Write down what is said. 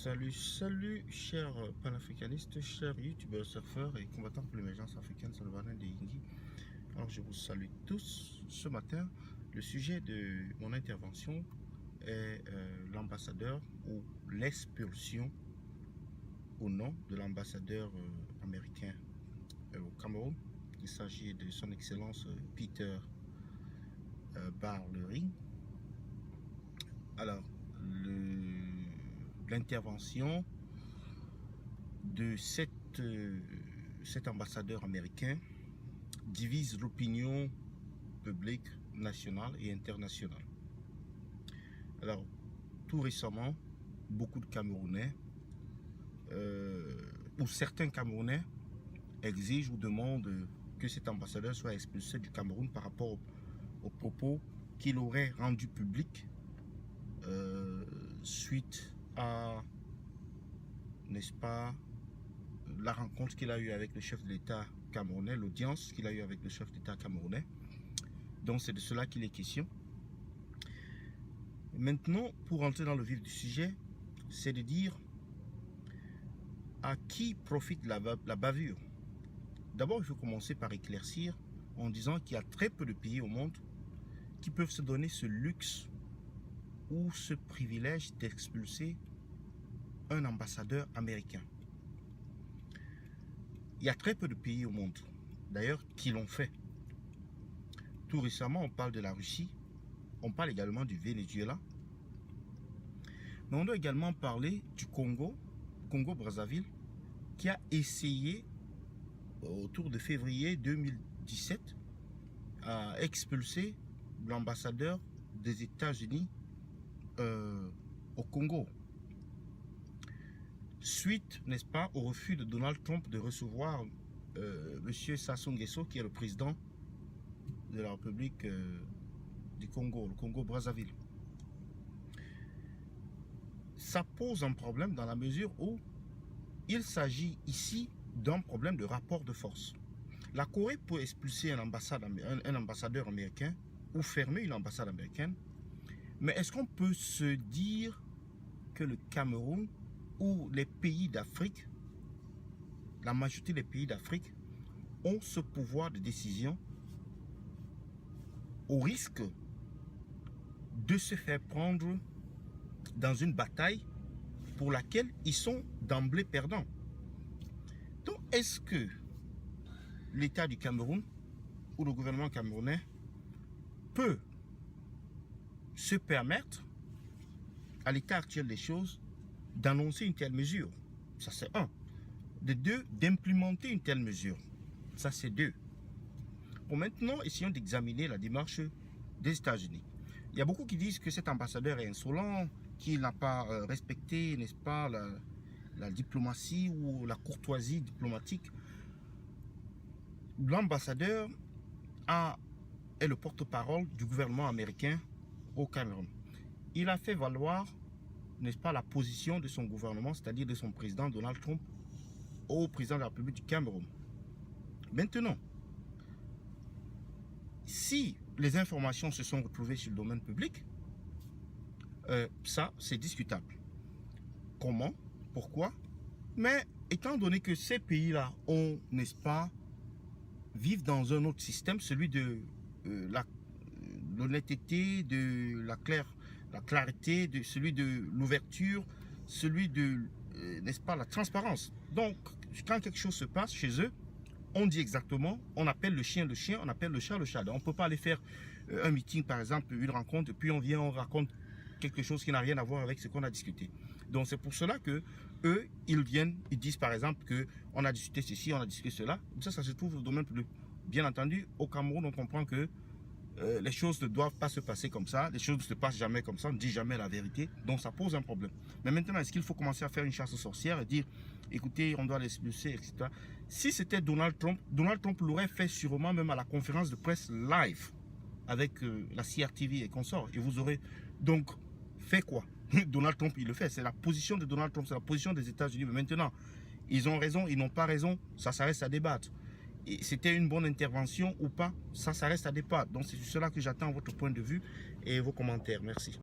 Salut, chers panafricanistes, chers youtubeurs, surfeurs et combattants pour l'émergence africaine, Salvanin de Yingi. Alors, je vous salue tous. Ce matin, le sujet de mon intervention est l'ambassadeur ou l'expulsion au nom de l'ambassadeur américain au Cameroun. Il s'agit de son excellence Peter Barlery. Alors, l'intervention de cet ambassadeur américain divise l'opinion publique nationale et internationale. Alors, tout récemment, beaucoup de Camerounais, ou certains Camerounais, exigent ou demandent que cet ambassadeur soit expulsé du Cameroun par rapport aux propos qu'il aurait rendus publics suite à, n'est-ce pas, la rencontre qu'il a eue avec le chef de l'État camerounais, l'audience qu'il a eue avec le chef d'État camerounais. Donc c'est de cela qu'il est question. Maintenant, pour entrer dans le vif du sujet, c'est de dire à qui profite la bavure. D'abord, il faut commencer par éclaircir en disant qu'il y a très peu de pays au monde qui peuvent se donner ce luxe ou ce privilège d'expulser un ambassadeur américain. Il y a très peu de pays au monde, d'ailleurs, qui l'ont fait. Tout récemment, on parle de la Russie, on parle également du Venezuela, mais on doit également parler du Congo-Brazzaville, qui a essayé, autour de février 2017, à expulser l'ambassadeur des États-Unis au Congo, suite, n'est-ce pas, au refus de Donald Trump de recevoir M. Sassou Nguesso, qui est le président de la République du Congo, le Congo-Brazzaville. Ça pose un problème dans la mesure où il s'agit ici d'un problème de rapport de force. La Corée peut expulser un ambassadeur américain ou fermer une ambassade américaine, mais est-ce qu'on peut se dire que le Cameroun ou les pays d'Afrique, la majorité des pays d'Afrique, ont ce pouvoir de décision au risque de se faire prendre dans une bataille pour laquelle ils sont d'emblée perdants? Donc, est-ce que l'État du Cameroun ou le gouvernement camerounais peut se permettre, à l'état actuel des choses, d'annoncer une telle mesure? Ça, c'est un. De deux, d'implémenter une telle mesure. Ça, c'est deux. Bon, maintenant, essayons d'examiner la démarche des États-Unis. Il y a beaucoup qui disent que cet ambassadeur est insolent, qu'il n'a pas respecté, n'est-ce pas, la diplomatie ou la courtoisie diplomatique. L'ambassadeur est le porte-parole du gouvernement américain au Cameroun. Il a fait valoir, n'est-ce pas, la position de son gouvernement, c'est-à-dire de son président Donald Trump, au président de la République du Cameroun. Maintenant, si les informations se sont retrouvées sur le domaine public, ça, c'est discutable. Comment? Pourquoi? Mais étant donné que ces pays-là ont, n'est-ce pas, vivent dans un autre système, celui de l'honnêteté, de la clarté, celui de l'ouverture, celui de, n'est-ce pas, la transparence. Donc, quand quelque chose se passe chez eux, on dit exactement, on appelle le chien, on appelle le chat. Donc, on ne peut pas aller faire un meeting, par exemple, une rencontre, et puis on raconte quelque chose qui n'a rien à voir avec ce qu'on a discuté. Donc, c'est pour cela que eux, ils disent, par exemple, qu'on a discuté ceci, on a discuté cela. Ça se trouve au domaine public. Bien entendu, au Cameroun, on comprend que les choses ne doivent pas se passer comme ça, les choses ne se passent jamais comme ça, on ne dit jamais la vérité, donc ça pose un problème. Mais maintenant, est-ce qu'il faut commencer à faire une chasse aux sorcières et dire, écoutez, on doit l'expulser, etc. Si c'était Donald Trump l'aurait fait sûrement même à la conférence de presse live avec la CRTV et consorts, et vous aurez donc fait quoi? Donald Trump, il le fait, c'est la position de Donald Trump, c'est la position des États-Unis. Mais maintenant, ils ont raison, ils n'ont pas raison, ça reste à débattre. C'était une bonne intervention ou pas, ça reste à débattre. Donc c'est sur cela que j'attends votre point de vue et vos commentaires. Merci.